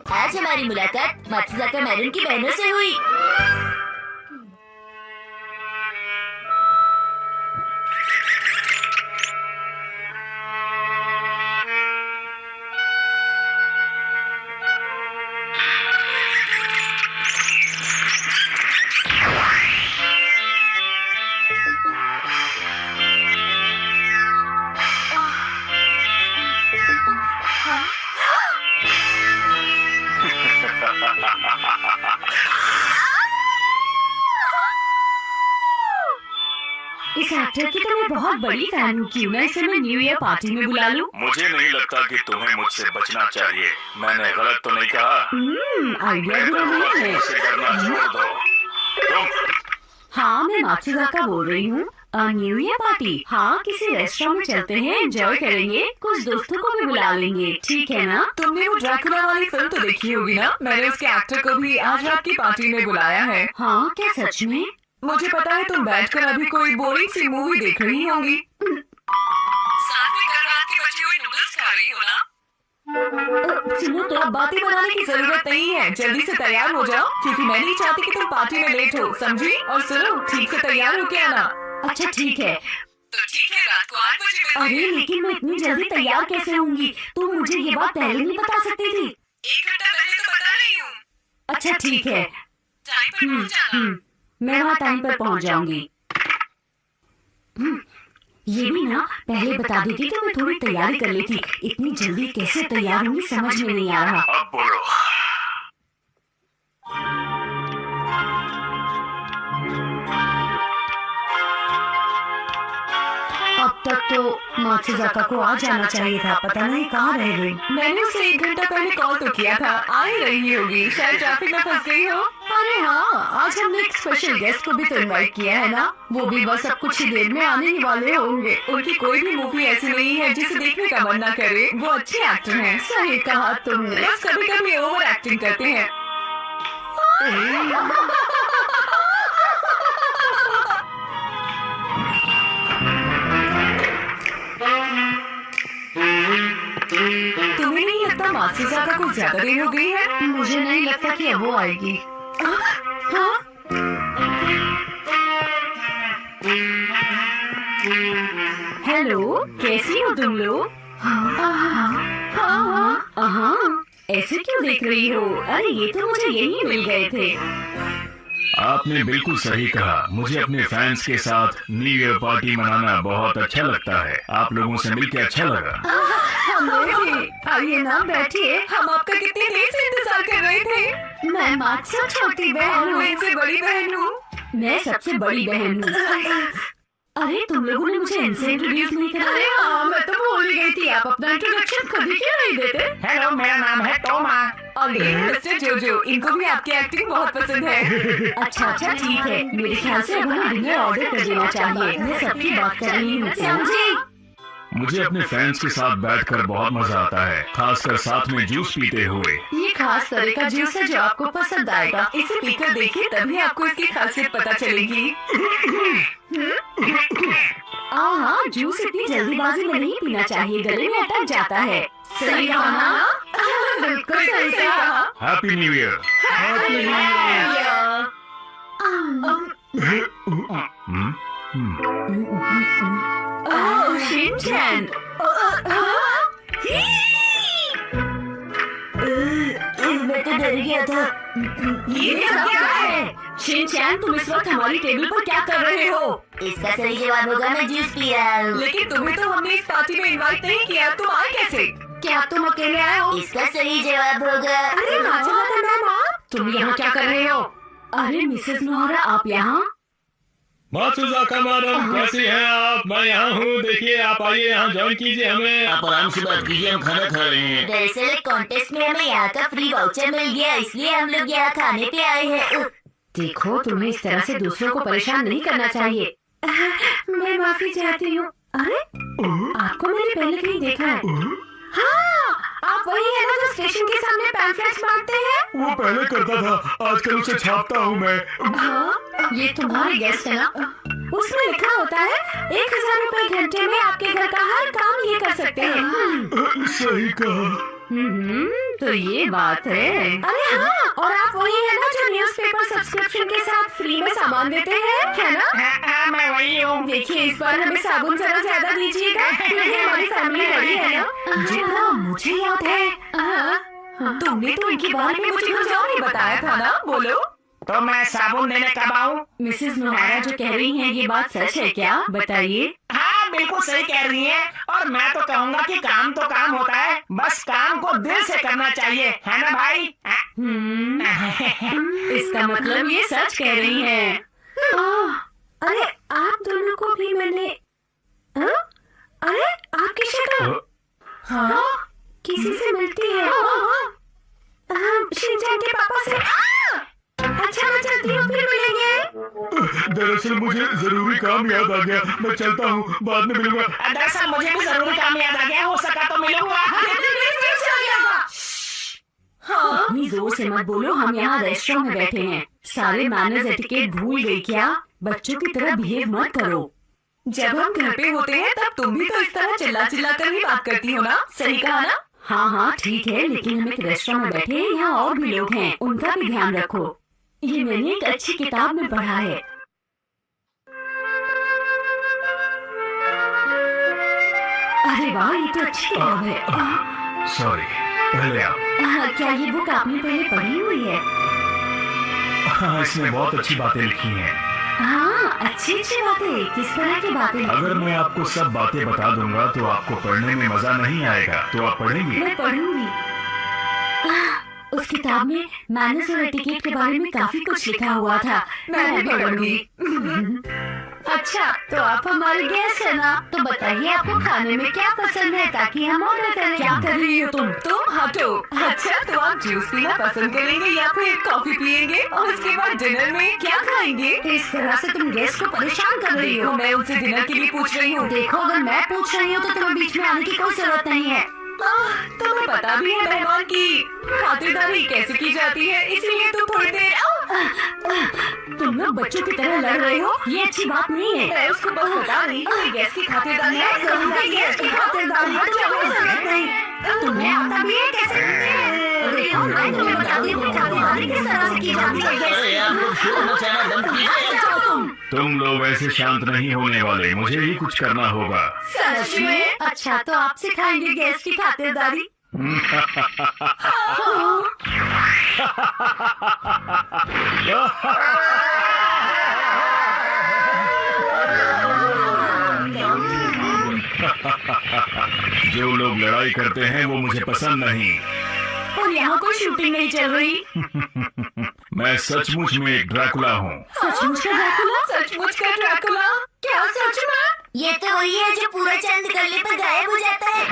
आज हमारी मुलाकात मात्सुजाका मैडम की बहनों से हुई। इस एक्टर की तो मैं बहुत बड़ी फैन हूँ। क्यों ना इसे मैं न्यू ईयर पार्टी में बुला लूं? मुझे नहीं लगता कि तुम्हें मुझसे बचना चाहिए। मैंने गलत तो नहीं कहा? आइडिया बुरा नहीं है। मुझसे डरना छोड़ दो। तुम हाँ, मैं मात्सुजाका बोल रही हूँ। न्यू ईयर पार्टी, हाँ किसी रेस्टोरेंट में चलते हैं, एंजॉय करेंगे, कुछ दोस्तों को भी बुला लेंगे, ठीक है ना? तुमने वो ड्रैकुला वाली फिल्म तो देखी होगी ना? मैंने उसके एक्टर को भी आज रात की पार्टी में बुलाया है। हाँ, क्या सच में? मुझे पता है तुम बैठकर अभी कोई बोरिंग सी मूवी देख रही होंगी। साथ में कल रात के बचे हुए नूडल्स खा रही हो ना? सुनो तो, अब बातें बनाने की जरूरत नहीं है, जल्दी से तैयार हो जाओ क्योंकि मैं नहीं चाहती कि तुम पार्टी में लेट हो, समझी? और सुनो, ठीक से तैयार हो के आना। अच्छा ठीक है। तो ठीक है, रात को 8 बजे मिलते हैं। अरे लेकिन मैं इतनी जल्दी तैयार कैसे होंगी? तुम मुझे ये बात पहले नहीं बता सकती थी। 1 घंटा पहले तो बता रही हूँ। अच्छा ठीक है। टाइम पर पहुँच जाना। मैं वहाँ टाइम पर पहुँच जाऊंगी। ये भी ना पहले बता देती तो मैं थोड़ी तैयारी कर लेती। इतनी जल्दी कैसे तैयार होंगी समझ में नहीं आ रहा। अब बोलो। अब तक तो मात्सुजाका को आ जाना चाहिए था, पता नहीं कहाँ रह गई। मैंने उसे 1 घंटा पहले कॉल तो किया था, आ ही रही होगी, शायद ट्रैफिक में फंस गई हो। अरे हाँ, आज हमने एक स्पेशल गेस्ट को भी तो इनवाइट किया है ना, वो भी बस अब कुछ ही देर में आने ही वाले होंगे। उनकी कोई भी मूवी ऐसी नहीं है जिसे देखने का मन न करे। वो अच्छे एक्टर हैं। सही कहा तुमने। बस कभी कभी ओवर एक्टिंग करते हैं। तुम्हें नहीं लगता मात्सुजाका को ज्यादा देर हो गई है? मुझे नहीं लगता कि अब वो आएगी। हाँ? हेलो, कैसी हो तुम लोग? हाँ, ऐसे क्यों देख रही हो? अरे ये तो मुझे यही मिल गए थे। आपने बिल्कुल सही कहा। मुझे अपने फैंस के साथ न्यू ईयर पार्टी मनाना बहुत अच्छा लगता है। आप लोगों से मिलकर अच्छा लगा। हमें भी। आइए ना, बैठिए। हम आपका कितनी देर से इंतजार कर रहे थे। मैं मात्सु छोटी बहन और मैं हूँ। इनसे बड़ी बहन हूँ। मैं सबसे बड़ी बहन हूँ। अरे तुम लोगों ने मुझे इनसे इंट्रोड्यूस नहीं करा। अरे हाँ, मैं तो भूल ही गई थी। आप अपना इंट्रोडक्शन खुद ही क्यों नहीं देते? हेलो, मेरा नाम है टोमा। और ये मिस्टर जोजो, इनको भी आपकी एक्टिंग बहुत पसंद है। अच्छा ठीक है, मेरे ख्याल से अब हमें डिनर ऑर्डर कर देना चाहिए। मैं सबकी बात कर रही हूँ, समझी? मुझे अपने फैंस के साथ बैठकर बहुत मजा आता है, खासकर साथ में जूस पीते हुए। ये खास तरह का जूस है जो आपको पसंद आएगा। इसे पीकर देखिए, तभी आपको इसकी खासियत पता चलेगी। हाँ, जूस इतनी जल्दीबाजी में नहीं पीना चाहिए, गले में अटक जाता है। सही कहा ना? बिल्कुल सही कहा। Happy new year. Oh, Shinchan. मैं तो डर गया था। ये सब क्या है? शिनचैन, तुम इस वक्त हमारी टेबल पर क्या कर रहे हो? इसका सही जवाब होगा मैं जूस पी रहा हूँ। लेकिन तुम्हें तो हमने इस पार्टी में इनवाइट नहीं किया, तुम आए कैसे? क्या तुम अकेले आए हो? इसका सही जवाब होगा। अरे मात्सुजाका मैम, आप तुम यहाँ क्या कर रहे हो? अरे मिसेस नोहरा, आप यहाँ? मात्सुजाका मैडम, कैसी हैं आप? मैं यहाँ हूँ, देखिए आप आइए यहाँ ज्वाइन कीजिए हमें। आप आराम से बात कीजिए, हम खाना खा रहे हैं। दरअसल एक कॉन्टेस्ट में हमें यहाँ का फ्री वाउचर मिल गया, इसलिए हम लोग यहाँ खाने पे आए हैं। देखो, तुम्हें इस तरह से दूसरों को परेशान नहीं करना चाहिए। मैं माफी चाहती हूँ। अरे आपको मैंने पहले कहीं देखा है। हाँ, आप वही है ना जो स्टेशन के सामने पैम्फलेट्स बांटते हैं? वो पहले करता था, आजकल उसे छापता हूँ मैं। हाँ, ये तुम्हारे गेस्ट है ना? उसमें लिखा होता है 1000 रुपए घंटे में आपके घर का हर काम ये कर सकते हैं। सही कहा। तो ये बात है। अरे हाँ, और आप वही है ना जो न्यूज़पेपर सब्सक्रिप्शन के साथ फ्री में सामान देते हैं, है ना? हाँ, मैं वही हूँ। देखिए इस बार हमें साबुन जरा ज्यादा दीजिएगा, क्योंकि हमारी फैमिली बड़ी है ना। जी हाँ, मुझे याद है। तुमने तो इनके बारे में मुझे कुछ और नहीं बताया था ना, बोलो। तो मैं साबुन देने कब आऊँ? मिसेस नोहारा जो कह रही हैं ये बात सच है क्या, बताइए। हाँ, बिल्कुल सही कह रही हैं। और मैं तो कहूँगा कि काम तो काम होता है, बस काम को दिल से करना चाहिए, है ना भाई? इसका मतलब ये सच कह रही हैं। अरे आप दोनों को भी मैंने अरे आपकी शक्ल हाँ किसी से मिलती है। शिनचैन के पापा से। अच्छा मैं चलती हूँ, फिर मिलेंगे। दरअसल मुझे जरूरी काम याद आ गया, मैं चलता हूँ, बाद में मिलूंगा। दरअसल मुझे भी जरूरी काम याद आ गया, हो सका तो मिलूंगा। हाँ इतनी जोर से मत बोलो, हम यहाँ रेस्टोरेंट में बैठे हैं। सारे मैनर्स एटिकेट भूल गई क्या? बच्चों की तरह बिहेव मत करो। जब हम घर पे होते हैं तब तुम भी तो इस तरह चिल्ला चिल्ला कर ही बात करती हो ना, सही कहा ना? हाँ ठीक है, लेकिन हम एक रेस्टोरेंट में बैठे हैं, यहाँ और भी लोग हैं, उनका भी ध्यान रखो। ये मैंने एक अच्छी किताब में पढ़ा है। अरे वाह, ये तो अच्छी किताब है। सॉरी, पहले आप। क्या ये बुक आपने पहले पढ़ी हुई है? हाँ, इसमें बहुत अच्छी बातें लिखी हैं। हाँ अच्छी अच्छी बातें, किस तरह की बातें? अगर मैं आपको सब बातें बता दूंगा तो आपको पढ़ने में मजा नहीं आएगा, तो आप पढ़ेंगी? मैं पढ़ूंगी। उस किताब में मैनर्स और एटिकेट के बारे में काफी कुछ लिखा हुआ था। मैं भी पढ़ूंगी। अच्छा तो आप हमारे गेस्ट है ना, तो बताइए आपको खाने में क्या पसंद है ताकि हम ऑर्डर करें। क्या कर रही हो तुम हटो। अच्छा तो आप जूस पीना पसंद करेंगे या फिर कॉफी पियेंगे, और उसके बाद डिनर में क्या खाएंगे? इस तरह से तुम गेस्ट को परेशान कर रही हो। मैं उनसे डिनर के लिए पूछ रही हूँ। देखो अगर मैं पूछ रही हूँ तो तुम्हें बीच में आने की कोई जरूरत नहीं है। तुम्हें पता भी है मेहमान की खातिरदारी कैसे की जाती है, इसलिए तुम थोड़ी देर तुम लोग बच्चों की तरह लड़ रहे हो, ये अच्छी बात नहीं है। मैं उसको बस बता रही हूँ गैस की खातिरदारी गैस की खातिरदारी तुम्हें आता भी है कैसे करते हैं? देखो मैं तुम्हें बताती हूँ खातिरदारी किस तरह से की जाती है। तुम लोग ऐसे शांत नहीं होने वाले, मुझे ही कुछ करना होगा। सच में? अच्छा तो आप सिखाएंगे गैस की खातिरदारी? जो लोग लड़ाई करते हैं वो मुझे पसंद नहीं। और यहाँ कोई शूटिंग नहीं चल रही। मैं सचमुच में एक ड्रैकुला हूँ। सचमुच का ड्रैकुला? सचमुच का ड्रैकुला? क्या सच में? ये तो वही है जो पूरा चंद करने पर गायब हो जाता है।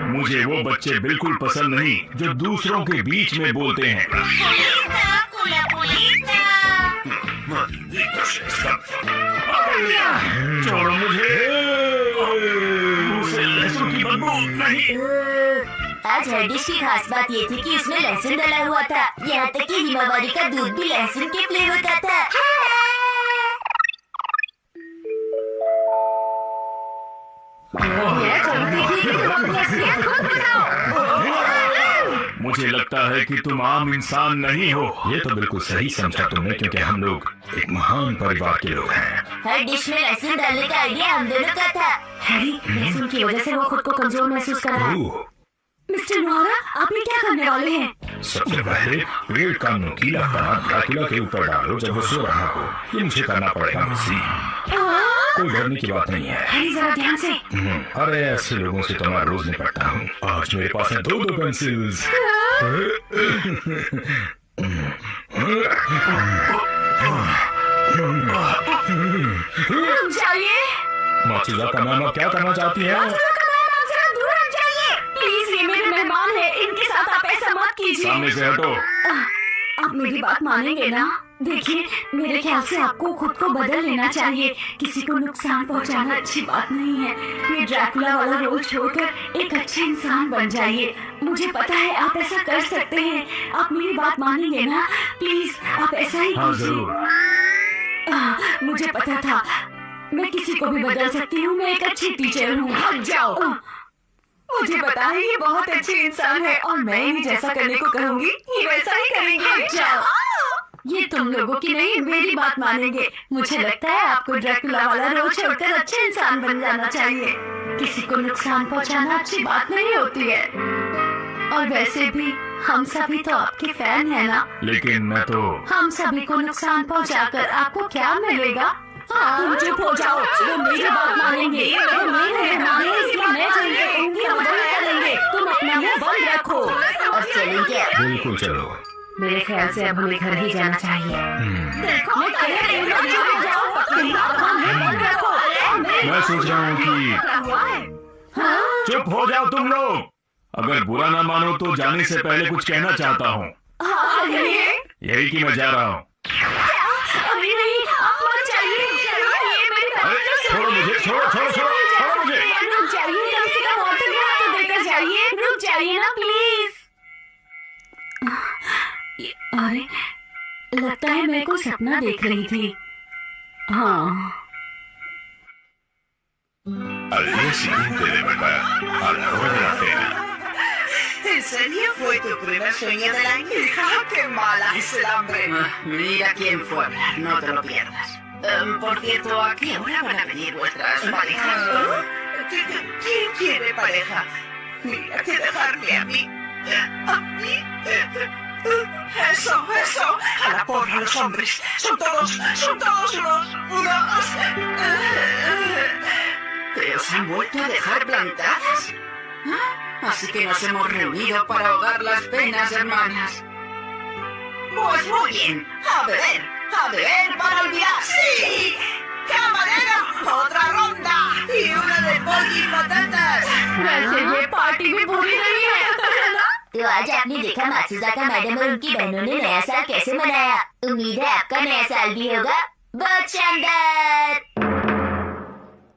मुझे वो बच्चे बिल्कुल पसंद नहीं जो दूसरों के बीच में बोलते हैं। छोड़ो मुझे, मुझसे लहसुन की बदबू नहीं। आज हर डिश की खास बात ये थी कि उसमें लहसुन डला हुआ था। यहाँ तक कि हिमावारी का दूध भी लहसुन के फ्लेवर का था। मुझे लगता है कि तुम आम इंसान नहीं हो। ये तो बिल्कुल सही समझा तुमने, क्योंकि हम लोग एक महान परिवार के लोग हैं। हर डिश में लहसुन डालने का आइडिया हम दोनों का था। हैरी, लहसुन की वजह से वो खुद को कमजोर महसूस कर रहा है। ओह, मिस्टर नोहारा, आप ये क्या करने वाले हैं? सबसे पहले पेड़ का नुकीला तना ड्रैकुला के ऊपर डालो जब वो सो रहा हो। ये मुझे करना पड़ेगा मिसी। कोई डरने की बात नहीं है। हैरी जरा ध्यान से। अरे ऐसे लोगों से तो मैं रोज निपटता हूँ। आज मेरे पास है दो पेंसिल्स। जाइए। माचिदा का मैम, आप क्या करना चाहती हैं? प्लीज, ये मेरे मेहमान हैं, इनके साथ आप ऐसा मत कीजिए। सामने से हटो। आप मेरी बात मानेंगे ना? देखिए मेरे ख्याल से आपको खुद को बदल लेना चाहिए। किसी को नुकसान पहुंचाना अच्छी बात नहीं है। ये ड्रैकुला वाला रोल छोड़कर एक अच्छे इंसान बन जाइए। मुझे पता है आप ऐसा कर सकते हैं। आप मेरी बात मानेंगे ना? प्लीज आप ऐसा ही हाँ कीजिए। जरूर। मुझे पता था मैं किसी को भी बदल सकती हूँ। मैं एक अच्छी टीचर हूँ। हट जाओ। मुझे पता है ये बहुत अच्छी इंसान है और मैं इन्हें जैसा करने को कहूंगी ये वैसा ही करेंगे। जाओ। ये तुम लोगों की नहीं मेरी बात मानेंगे। मुझे लगता है आपको ड्रैकुला वाला रोल छोड़कर अच्छे इंसान बन जाना चाहिए। किसी को नुकसान पहुंचाना अच्छी बात नहीं होती है। और वैसे भी हम सभी तो आपके फैन है ना। लेकिन मैं तो हम सभी को नुकसान पहुंचाकर आपको क्या मिलेगा? तुम चुप हो जाओ। वो मेरी बात मानेंगे। वो मेरे मेहमान हैं, इसलिए मैं जो ये कहूंगी वो वही करेंगे। तुम अपना मुंह बंद रखो। अब चलेंगे। बिल्कुल चलो। मेरे ख्याल से अब हमें घर ही जाना चाहिए। हम्म, मैं सोच रहा हूँ कि चुप हो जाओ तुम लोग। अगर बुरा ना मानो तो जाने से पहले कुछ कहना चाहता हूँ। यही कि मैं जा रहा हूँ। अरे छोड़ो मुझे, छोड़ो छोड़ो छोड़ो छोड़ो मुझे। रुक जाइए, कम से कम ऑटोग्राफ तो देकर जाइए। रुक जाइए ना प्लीज। अरे लगता है मैं कोई सपना देख रही थी। हाँ al día siguiente de verdad, a la hora de la cena. ¿En serio fue tu primer sueño del año? ¡Hija, qué mala es el hambre! Mira quién fue a hablar, no te lo pierdas. Por cierto, ¿a qué hora van a venir vuestras parejas? ¿Quién quiere pareja? Mira que dejarme a mí. ¿A mí? Eso. A la porra los hombres. Son todos unos... ¿Te os han vuelto a dejar plantadas? ¿Ah? Así que nos hemos reunido para ahogar las penas, hermanas. Pues muy bien, a beber para olvidar. ¡Sí! ¡Camarero! ¡Otra ronda! ¡Y una de pollo y patatas! वैसे ये party भी बुरी नहीं है। तो आज आपने देखा मात्सुजाका मैडम और उनकी बहनों ने नया साल कैसे मनाया। उम्मीद है आपका नया साल भी होगा बहुत शानदार।